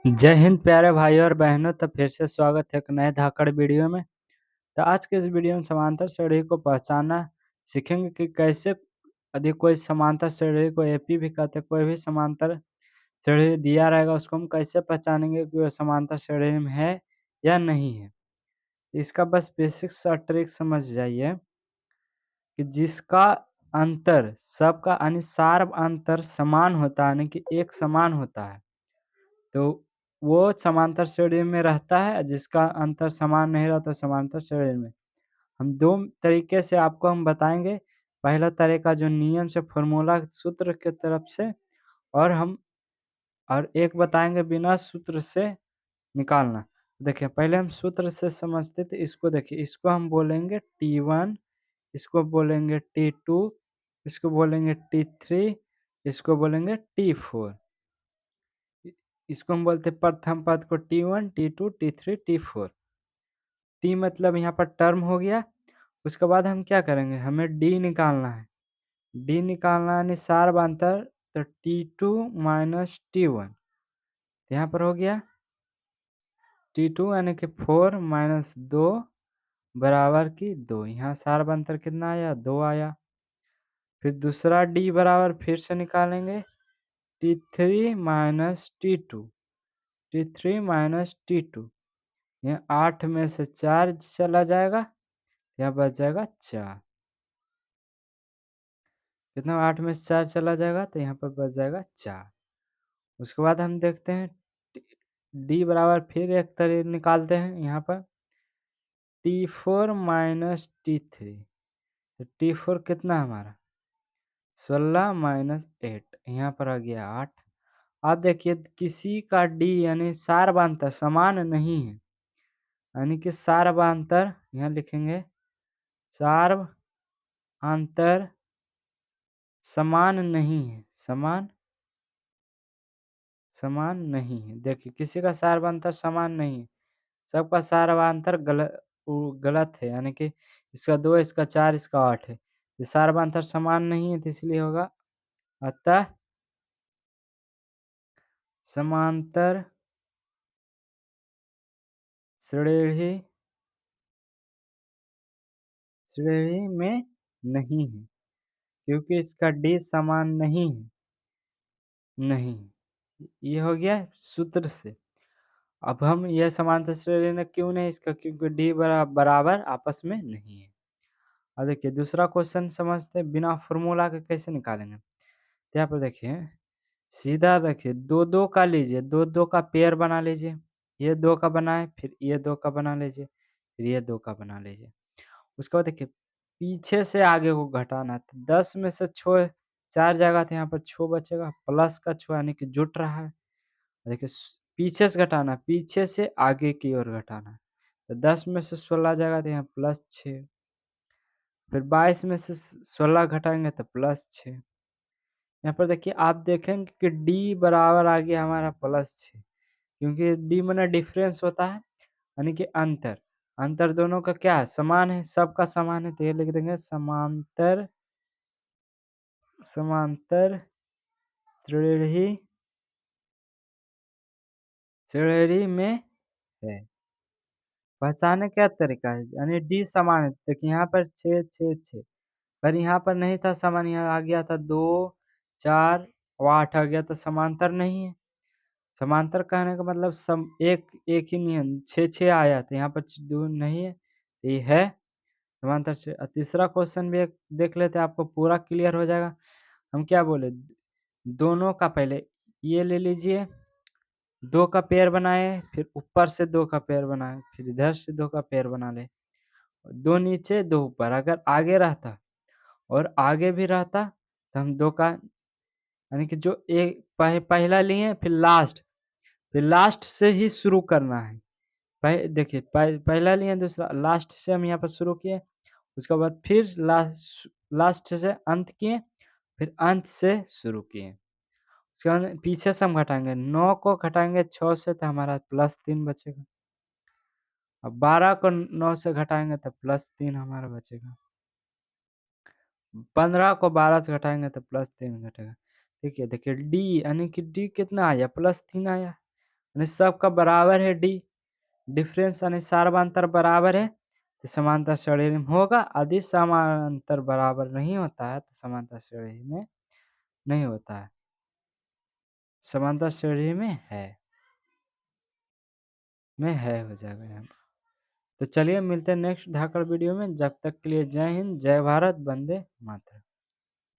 जय हिंद प्यारे भाइयों और बहनों। तो फिर से स्वागत है एक नए धाकड़ वीडियो में। तो आज के इस वीडियो में समांतर श्रेणी को पहचानना सीखेंगे कि कैसे यदि कोई समांतर श्रेणी को एपी भी कहते हैं, कोई भी समांतर श्रेणी दिया रहेगा उसको हम कैसे पहचानेंगे कि वह समांतर श्रेणी में है या नहीं है। इसका बस बेसिक सा ट्रिक समझ जाइए कि जिसका अंतर सबका यानी सार्व अंतर समान होता है, यानी कि एक समान होता है, तो वो समांतर श्रेणी में रहता है। जिसका अंतर समान नहीं रहता समांतर श्रेणी में। हम दो तरीके से आपको हम बताएंगे। पहला तरीका जो नियम से फॉर्मूला सूत्र की तरफ से, और एक बताएंगे बिना सूत्र से निकालना। देखिए पहले हम सूत्र से समझते थे। इसको देखिए, इसको हम बोलेंगे T1, इसको बोलेंगे T2, इसको बोलेंगे T3, इसको बोलेंगे T4। इसको हम बोलते हैं प्रथम पद को T1, T2, T3, T4। T मतलब यहाँ पर टर्म हो गया। उसके बाद हम क्या करेंगे, हमें D निकालना है। D निकालना यानी सार्वधातुक, तो T2 माइनस T1 यहाँ पर हो गया। T2 यानी कि 4 माइनस 2 बराबर की 2। यहाँ सार्वधातुक कितना आया, 2 आया। फिर दूसरा D बराबर फिर से निकालेंगे T3 minus T2, T3 minus T2। यहाँ 8 में से 4 चला जाएगा, यहाँ बच जाएगा 4। कितना, 8 में से 4 चला जाएगा तो यहाँ पर बच जाएगा 4। उसके बाद हम देखते हैं D बराबर फिर एक तरह निकालते हैं यहाँ पर T4 माइनस T3। तो T4 कितना हमारा 16 माइनस 8, यहाँ पर आ गया 8। अब देखिए किसी का D यानी सार्वधातुक समान नहीं है, यानी कि सार्वधातुक यहाँ लिखेंगे सार्वधातुक समान नहीं है, समान नहीं है। देखिए किसी का सार्वधातुक समान नहीं है, सबका सार्वधातुक गलत है, यानी कि इसका 2, इसका 4, इसका 8 है। ये सार्वधातुक समान नहीं है तो इसलिए होगा अतः समांतर श्रेणी में नहीं है, क्योंकि इसका D समान नहीं है। ये हो गया सूत्र से। अब हम यह समांतर श्रेणी में क्यों नहीं, इसका क्योंकि D बराबर आपस में नहीं है। अब देखिए दूसरा क्वेश्चन समझते हैं बिना फॉर्मूला के कैसे निकालेंगे। तो यहाँ पर देखिए सीधा देखिए दो दो का लीजिए, दो दो का पेयर बना लीजिए। ये 2 का बनाए, फिर ये 2 का बना लीजिए, फिर ये 2 का बना लीजिए। उसके बाद देखिए पीछे से आगे को घटाना है, तो 10 में से 6 4 जाएगा तो यहाँ पर 6 बचेगा, प्लस का 6 यानी कि जुट रहा है। देखिए पीछे से घटाना, पीछे से आगे की ओर घटाना। तो 10 में से 16 जाएगा तो यहाँ प्लस 6, फिर 22 में से 16 घटाएंगे तो प्लस 6। यहाँ पर देखिए आप देखेंगे कि D बराबर आ गया हमारा प्लस 6, क्योंकि D माने डिफरेंस होता है, यानी कि अंतर। अंतर दोनों का क्या है, समान है, सबका समान है। तो ये लिख देंगे समांतर श्रेणी में है। पहचाने क्या तरीका है, यानी D समान है। देखिए यहाँ पर 6 6 6, पर यहाँ पर नहीं था समान, यहाँ आ गया था 2 4 और 8 आ गया, तो समांतर नहीं है। समांतर कहने का मतलब एक एक ही नहीं है, 6 6 आया तो यहाँ पर 2 नहीं है, ये है समांतर से। तीसरा क्वेश्चन भी एक देख लेते हैं, आपको पूरा क्लियर हो जाएगा। हम क्या बोले, दोनों का पहले ये ले लीजिए, 2 का पेयर बनाए, फिर ऊपर से 2 का पेयर बनाए, फिर इधर से 2 का पेयर बना ले। 2 नीचे 2 ऊपर, अगर आगे रहता और आगे भी रहता तो हम 2 का, यानी कि जो एक पहला लिए फिर लास्ट से ही शुरू करना है। देखिए पहला लिए दूसरा, लास्ट से हम यहाँ पर शुरू किए, उसके बाद फिर लास्ट से अंत किए, फिर अंत से शुरू किए। उसके बाद पीछे से हम घटाएंगे, 9 को घटाएंगे 6 से तो हमारा +3 बचेगा। अब 12 को 9 से घटाएंगे तो +3 हमारा बचेगा। 15 को 12 से घटाएंगे तो +3 घटेगा। ठीक है, देखिए D यानी कि D कितना आया, +3 आया। यानी सबका बराबर है डी, डिफरेंस यानी सार्वंतर बराबर है, तो समांतर श्रेणी में होगा। यदि समांतर बराबर नहीं होता है, तो समांतर श्रेणी में नहीं होता है। समांतर श्रेणी में है हो जाएगा यहाँ पे। तो चलिए मिलते हैं नेक्स्ट धाकड़ वीडियो में, जब तक के लिए जय हिंद, जय भारत, वंदे मातरम।